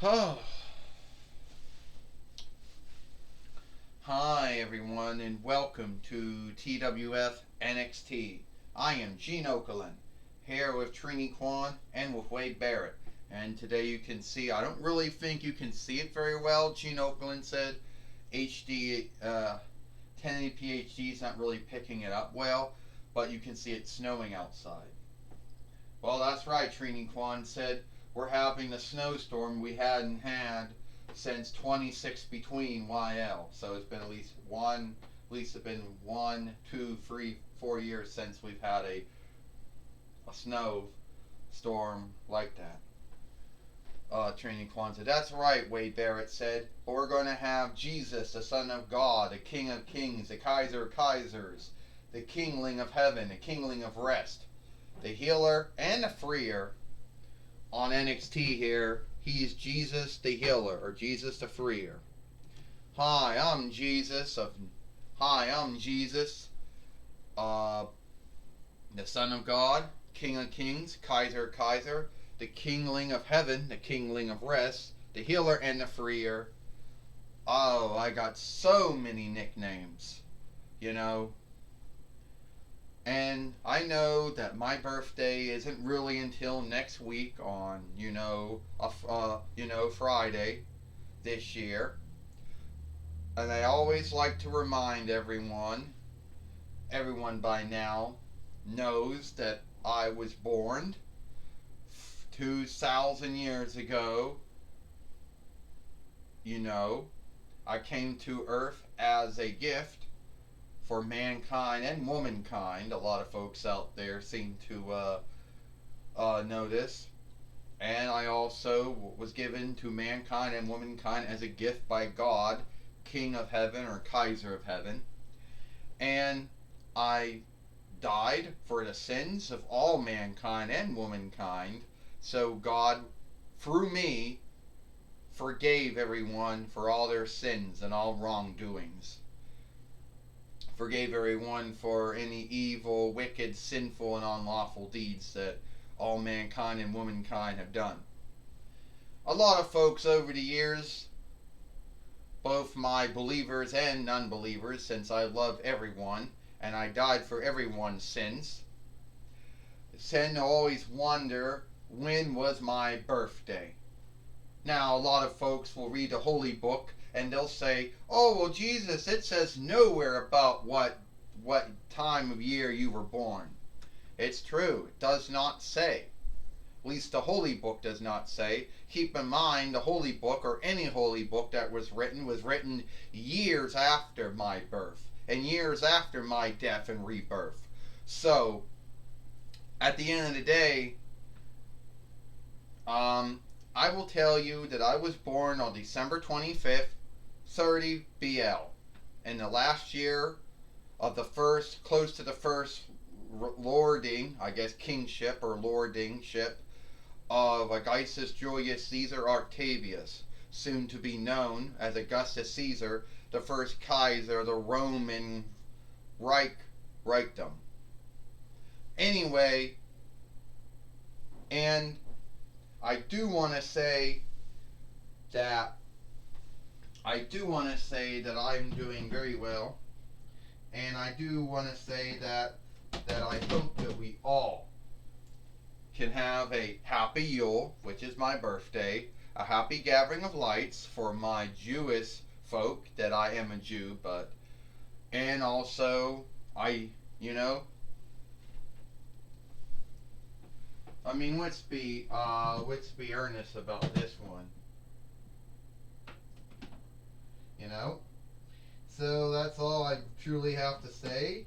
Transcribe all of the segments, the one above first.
Oh, hi everyone, and welcome to TWF NXT. I am Gene Okerlund, here with Trini Kwan and with Wade Barrett. And today you can see, I don't really think you can see it very well. Gene Okerlund said HD 1080p HD is not really picking it up well, but you can see it snowing outside. Well, that's right, Trini Kwan said. We're having a snowstorm we hadn't had since 26 between YL. So it's been at least it's been 1, 2, 3, 4 years since we've had a snow storm like that. Trini Kwan said, that's right, Wade Barrett said. But we're going to have Jesus, the Son of God, the King of Kings, the Kaiser of Kaisers, the Kingling of Heaven, the Kingling of Rest, the Healer and the Freer on NXT here. He's Jesus the Healer, or Jesus the Freer. Hi, I'm Jesus, the Son of God, King of Kings, Kaiser, the Kingling of Heaven, the Kingling of Rest, the Healer and the Freer. Oh, I got so many nicknames, you know. And I know that my birthday isn't really until next week on, Friday this year. And I always like to remind everyone by now knows that I was born 2,000 years ago. I came to Earth as a gift for mankind and womankind. A lot of folks out there seem to know this. And I also was given to mankind and womankind as a gift by God, King of Heaven or Kaiser of Heaven. And I died for the sins of all mankind and womankind. So God, through me, forgave everyone for all their sins and all wrongdoings. Forgave everyone for any evil, wicked, sinful, and unlawful deeds that all mankind and womankind have done. A lot of folks over the years, both my believers and non-believers, since I love everyone and I died for everyone's sins, tend to always wonder when was my birthday. Now, a lot of folks will read the Holy Book and they'll say, oh, well, Jesus, it says nowhere about what time of year you were born. It's true. It does not say. At least the Holy Book does not say. Keep in mind, the Holy Book, or any Holy Book that was written years after my birth and years after my death and rebirth. So, at the end of the day, I will tell you that I was born on December 25th, 30 BL, in the last year of the first, close to the first lording, I guess kingship or lordingship of Augustus Julius Caesar Octavius, soon to be known as Augustus Caesar, the first Kaiser of the Roman Reichtum. Anyway, and I do want to say that I'm doing very well, and I do want to say that I hope that we all can have a happy Yule, which is my birthday, a happy gathering of lights for my Jewish folk, that I am a Jew, and also let's be earnest about this one. So that's all I truly have to say,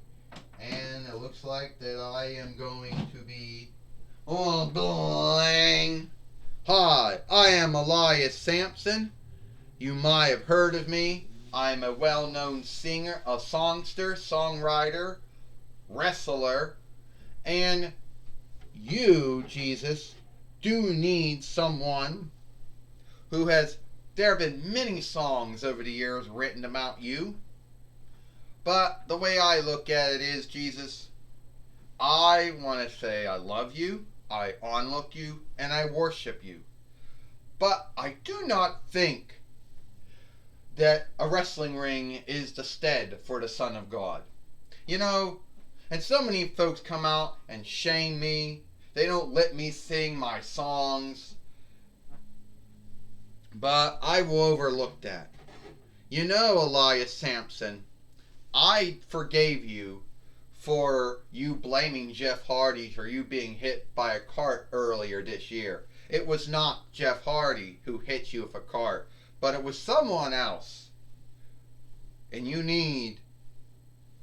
and it looks like that I am going to be bling. Hi, I am Elias Sampson. You might have heard of me. I'm a well-known singer, a songster, songwriter, wrestler, and you, Jesus, do need someone who has. There have been many songs over the years written about you, but the way I look at it is, Jesus, I want to say I love you, I onlook you, and I worship you. But I do not think that a wrestling ring is the stead for the Son of God. You know, and so many folks come out and shame me. They don't let me sing my songs. But I will overlook that. You know, Elias Sampson, I forgave you for you blaming Jeff Hardy for you being hit by a cart earlier this year. It was not Jeff Hardy who hit you with a cart, but it was someone else. And you need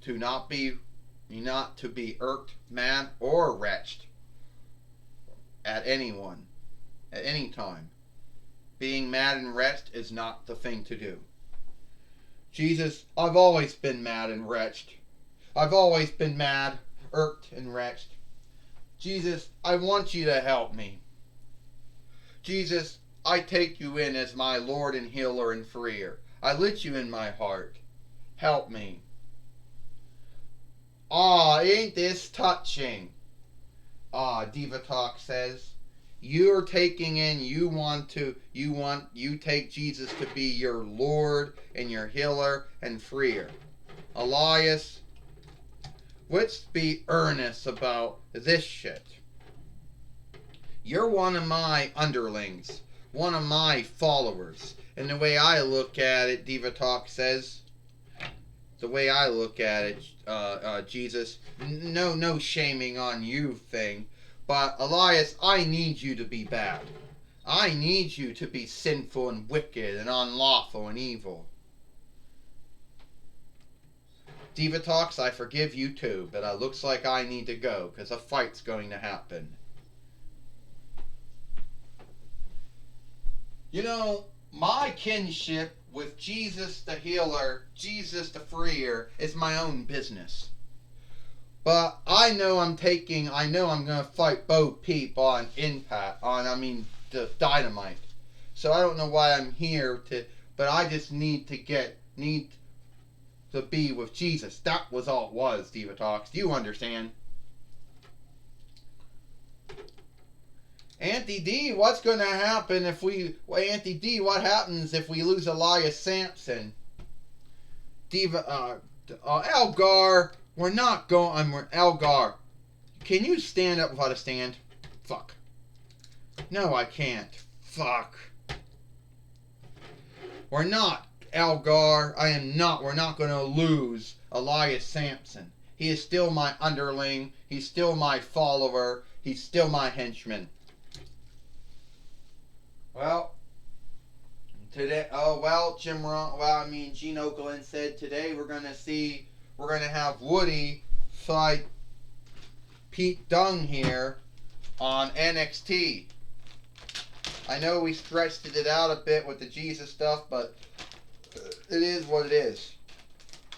to not to be irked, mad, or wretched at anyone, at any time. Being mad and wretched is not the thing to do. Jesus, I've always been mad and wretched. I've always been mad, irked, and wretched. Jesus, I want you to help me. Jesus, I take you in as my Lord and healer and freer. I let you in my heart. Help me. Ah, ain't this touching? Ah, Diva Talk says. You're taking in, you take Jesus to be your Lord and your healer and freer. Elias, let's be earnest about this shit. You're one of my underlings, one of my followers. And the way I look at it, Diva Talk says, the way I look at it, Jesus, no shaming on you thing. But, Elias, I need you to be bad. I need you to be sinful and wicked and unlawful and evil. Diva Talks, I forgive you too, but it looks like I need to go, because a fight's going to happen. You know, my kinship with Jesus the healer, Jesus the freer, is my own business. But I know I'm going to fight Bo Peep on Impact, the Dynamite. So I don't know why I'm here but I just need to be with Jesus. That was all it was, Diva Talks. Do you understand? Auntie D, what's going to happen Auntie D, what happens if we lose Elias Sampson? Elgar, we're not going, Elgar, can you stand up without a stand? Fuck. No, I can't. Fuck. We're not, Elgar, we're not going to lose Elias Sampson. He is still my underling, he's still my follower, he's still my henchman. Well, today, Gene Okerlund said today we're going to have Woody fight Pete Dunne here on NXT. I know we stretched it out a bit with the Jesus stuff, but it is what it is.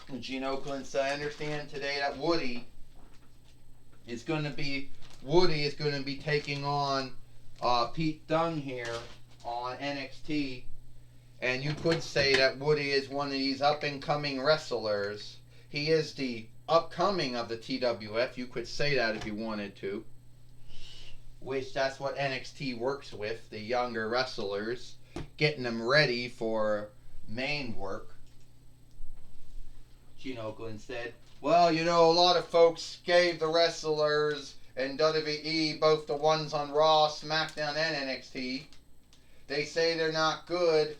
And Gene Okerlund said, I understand today that Woody is going to be taking on Pete Dunne here on NXT, and you could say that Woody is one of these up-and-coming wrestlers. He is the upcoming of the TWF. You could say that if you wanted to. Which that's what NXT works with, the younger wrestlers, getting them ready for main work. Gene Okerlund said, well, you know, a lot of folks gave the wrestlers in WWE, both the ones on Raw, SmackDown, and NXT, they say they're not good.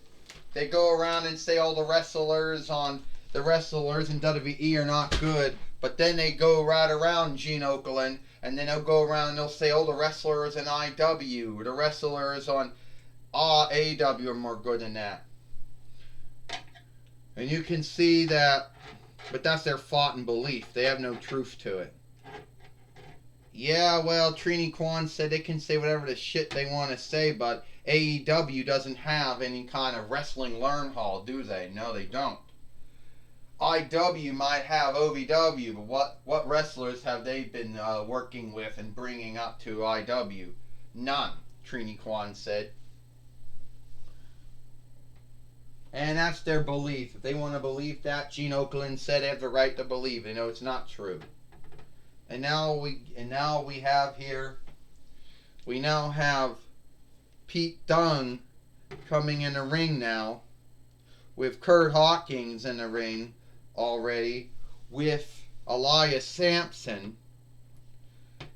They go around and say all the wrestlers in WWE are not good. But then they go right around Gene Okerlund, and then they'll go around and they'll say, oh, the wrestlers in IW, the wrestlers on AW are more good than that. And you can see that, but that's their thought and belief. They have no truth to it. Yeah, well, Trini Kwan said they can say whatever the shit they want to say, but AEW doesn't have any kind of wrestling learn hall, do they? No, they don't. IW might have OVW, but what wrestlers have they been working with and bringing up to IW? None, Trini Kwan said. And that's their belief. If they want to believe that, Gene Okerlund said they have the right to believe. They know it's not true. And now we have Pete Dunne coming in the ring now, with Kurt Hawkins in the ring already, with Elias Sampson.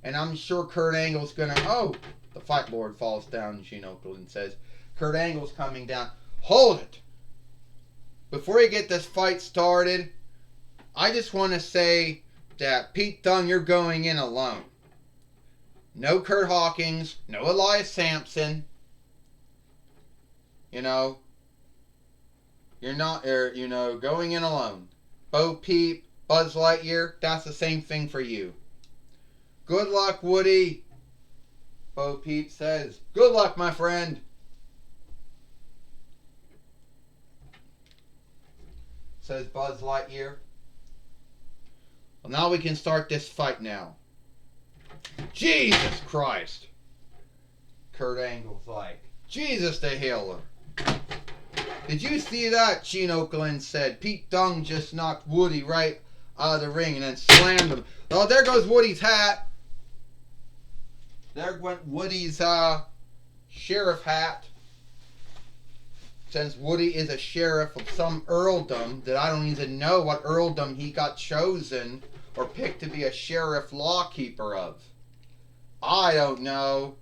And I'm sure Kurt Angle's gonna, oh, the fight board falls down, Gene Okerlund says. Kurt Angle's coming down. Hold it! Before you get this fight started, I just want to say that Pete Dunne, you're going in alone. No Kurt Hawkins, no Elias Sampson. You know, you're not, going in alone. Bo Peep, Buzz Lightyear, that's the same thing for you. Good luck, Woody, Bo Peep says. Good luck, my friend. Says Buzz Lightyear. Well, now we can start this fight now. Jesus Christ. Kurt Angle's like, Jesus the Healer. Did you see that? Gene Okerlund said. Pete Dunne just knocked Woody right out of the ring and then slammed him. Oh, there goes Woody's hat. There went Woody's sheriff hat. Since Woody is a sheriff of some earldom that I don't even know what earldom he got chosen or picked to be a sheriff lawkeeper of. I don't know.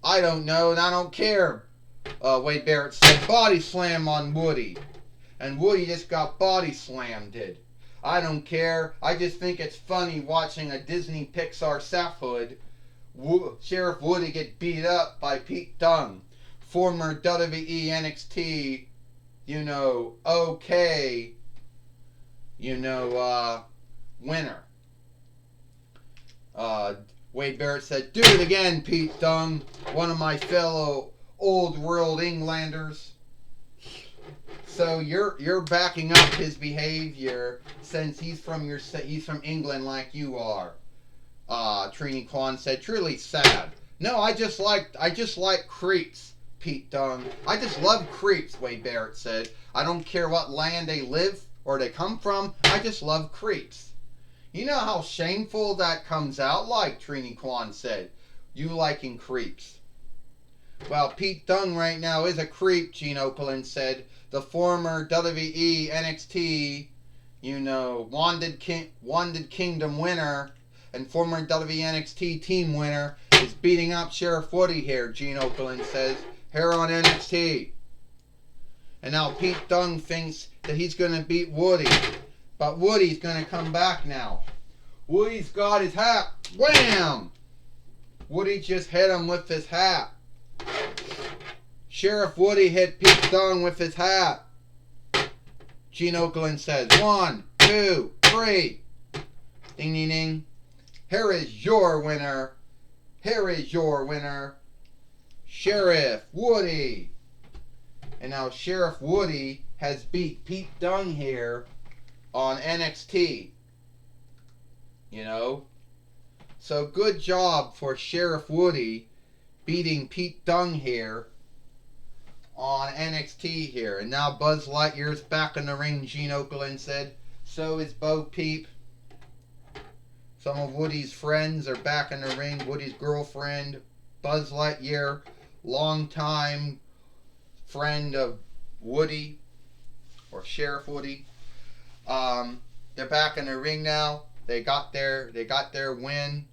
I don't know and I don't care. Wade Barrett said body slam on Woody. And Woody just got body slammed. I don't care. I just think it's funny watching a Disney Pixar saphood, Sheriff Woody, get beat up by Pete Dunne, former WWE NXT, winner. Wade Barrett said, do it again, Pete Dunne, one of my fellow old world Englanders. So you're backing up his behavior since he's from England like you are. Trini Kwan said, truly sad. No, I just like creeps, Pete Dunne. I just love creeps, Wade Barrett said. I don't care what land they live or they come from. I just love creeps. You know how shameful that comes out like, Trini Kwan said. You liking creeps. Well, Pete Dunne right now is a creep, Gene Okerlund said. The former WWE NXT, Wanted Kingdom winner and former WWE NXT team winner is beating up Sheriff Woody here, Gene Okerlund says, here on NXT. And now Pete Dunne thinks that he's going to beat Woody. But Woody's going to come back now. Woody's got his hat. Wham! Woody just hit him with his hat. Sheriff Woody hit Pete Dunne with his hat. Gene Okerlund says, 1, 2, 3. Ding, ding, ding. Here is your winner. Here is your winner. Sheriff Woody. And now Sheriff Woody has beat Pete Dunne here on NXT. So good job for Sheriff Woody beating Pete Dunne here on NXT here. And now Buzz Lightyear's back in the ring, Gene Okerlund said. So is Bo Peep. Some of Woody's friends are back in the ring. Woody's girlfriend, Buzz Lightyear, longtime friend of Woody, or Sheriff Woody. They're back in the ring now. They got their win,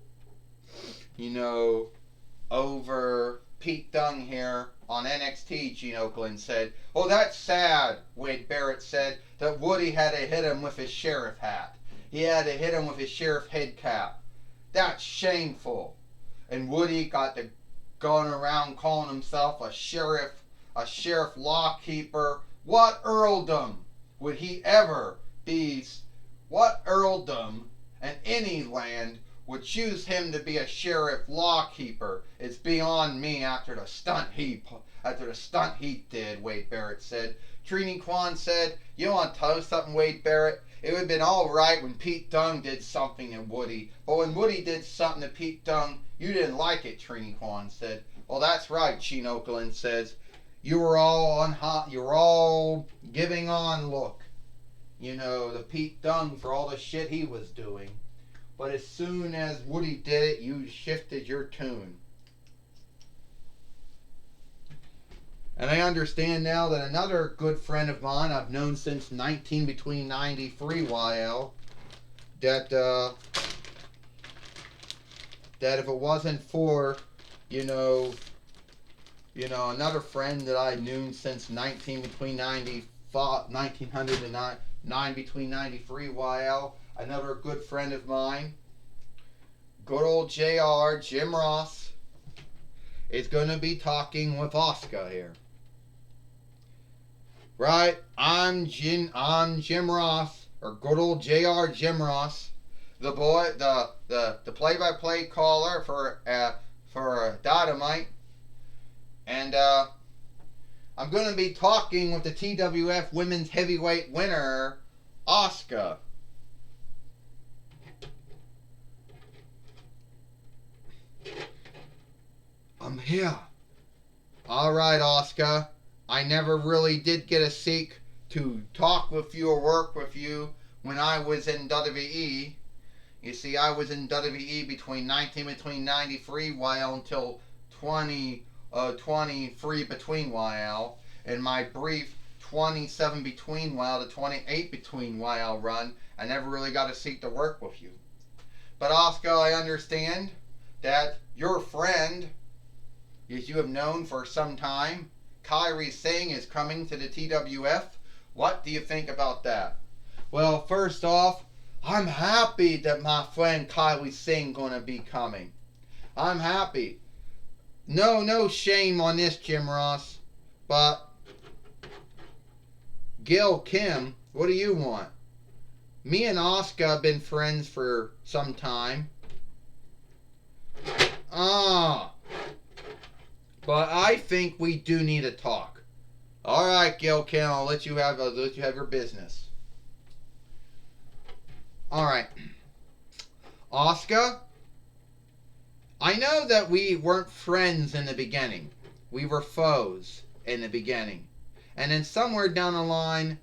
over Pete Dunne here on NXT, Gene Okerlund said. Oh, that's sad, Wade Barrett said, that Woody had to hit him with his sheriff hat. He had to hit him with his sheriff head cap. That's shameful. And Woody got to going around calling himself a sheriff lawkeeper. What earldom would he ever be? What earldom in any land would choose him to be a sheriff lawkeeper? It's beyond me after the stunt he did, Wade Barrett said. Trini Kwan said, you want to tell us something, Wade Barrett? It would have been all right when Pete Dunne did something to Woody. But when Woody did something to Pete Dunne, you didn't like it, Trini Kwan said. Well, that's right, Gene Okerlund says. You were all giving on look. The Pete Dunne for all the shit he was doing. But as soon as Woody did it, you shifted your tune. And I understand now that another good friend of mine I've known since 19 between 93 YL, that that if it wasn't for, you know, another friend that I knew since 19 between 1900 and 9 between 93 YL, another good friend of mine, good old JR, Jim Ross, is going to be talking with Oscar here. Right? I'm Jim Ross, or good old JR Jim Ross, the boy, the play-by-play caller for Dynamite. And I'm going to be talking with the TWF Women's Heavyweight winner, Asuka. I'm here. Alright, Asuka. I never really did get a seek to talk with you or work with you when I was in WWE. You see, I was in WWE between 93 YL until 23 between YL. In my brief 27 between YL to 28 between YL run, I never really got a seat to work with you. But Asuka, I understand that your friend, as you have known for some time, Kairi Singh, is coming to the TWF. What do you think about that? Well, first off, I'm happy that my friend Kairi Singh gonna be coming. I'm happy. No shame on this, Jim Ross. But Gil Kim, what do you want? Me and Asuka have been friends for some time. But I think we do need to talk. All right, Gil Kim, I'll let you have your business. All right, Asuka. I know that we weren't friends in the beginning. We were foes in the beginning, and then somewhere down the line,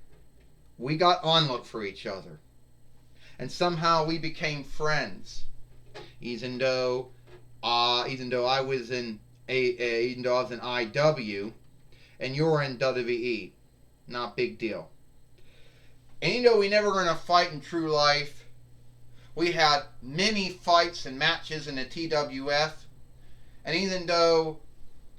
we got onlook for each other, and somehow we became friends. Even though I was in IW, and you were in WWE. Not big deal. And even though we never were in a fight in true life, we had many fights and matches in the TWF. And even though,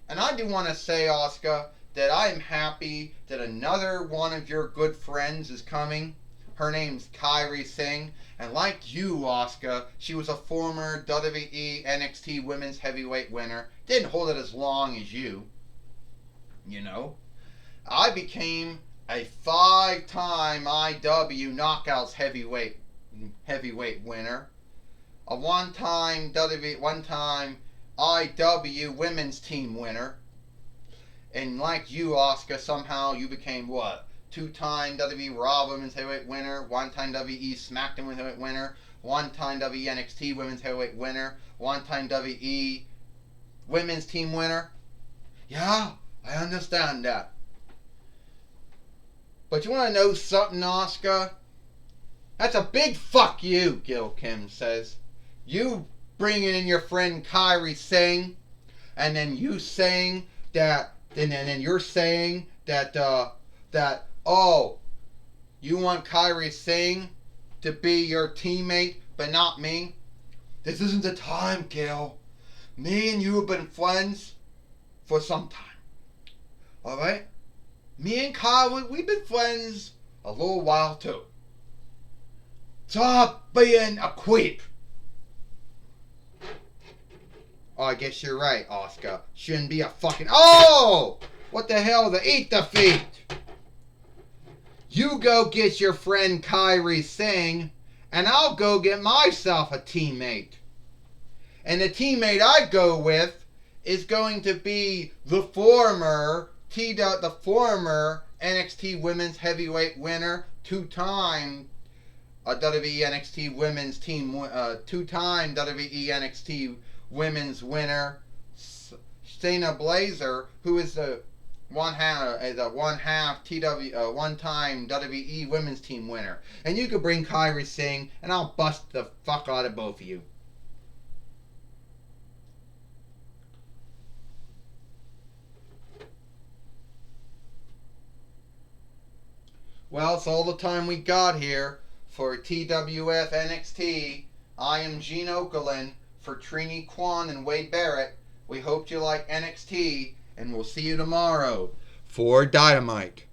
and I do want to say, Asuka, that I am happy that another one of your good friends is coming. Her name's Kairi Singh. And like you, Asuka, she was a former WWE NXT Women's Heavyweight winner. Didn't hold it as long as you. You know. I became a 5-time IW Knockouts heavyweight winner. A one-time IW Women's Team winner. And like you, Asuka, somehow you became what? 2-time WWE Raw Women's Heavyweight winner, 1-time WWE SmackDown Women's Heavyweight winner, 1-time WWE NXT Women's Heavyweight winner, 1-time WWE Women's Team winner. Yeah, I understand that. But you want to know something, Asuka? That's a big fuck you, Gil Kim says. You bringing in your friend Kairi Singh, and then you saying that, and then you're saying that, oh, you want Kairi Singh to be your teammate, but not me? This isn't the time, Gil. Me and you have been friends for some time. Alright? Me and Kairi, we've been friends a little while too. Stop being a creep. Oh, I guess you're right, Asuka. Shouldn't be a fucking... Oh! What the hell? Eat the feet! You go get your friend Kairi Singh, and I'll go get myself a teammate. And the teammate I go with is going to be the former NXT Women's Heavyweight winner, 2-time WWE NXT Women's Team, 2-time WWE NXT Women's winner, Shayna Baszler, who is the one-time WWE Women's Team winner. And you could bring Kairi Singh, and I'll bust the fuck out of both of you. Well, it's all the time we got here for TWF NXT. I am Gene Okerlund for Trini Kwan and Wade Barrett. We hope you like NXT, and we'll see you tomorrow for Dynamite.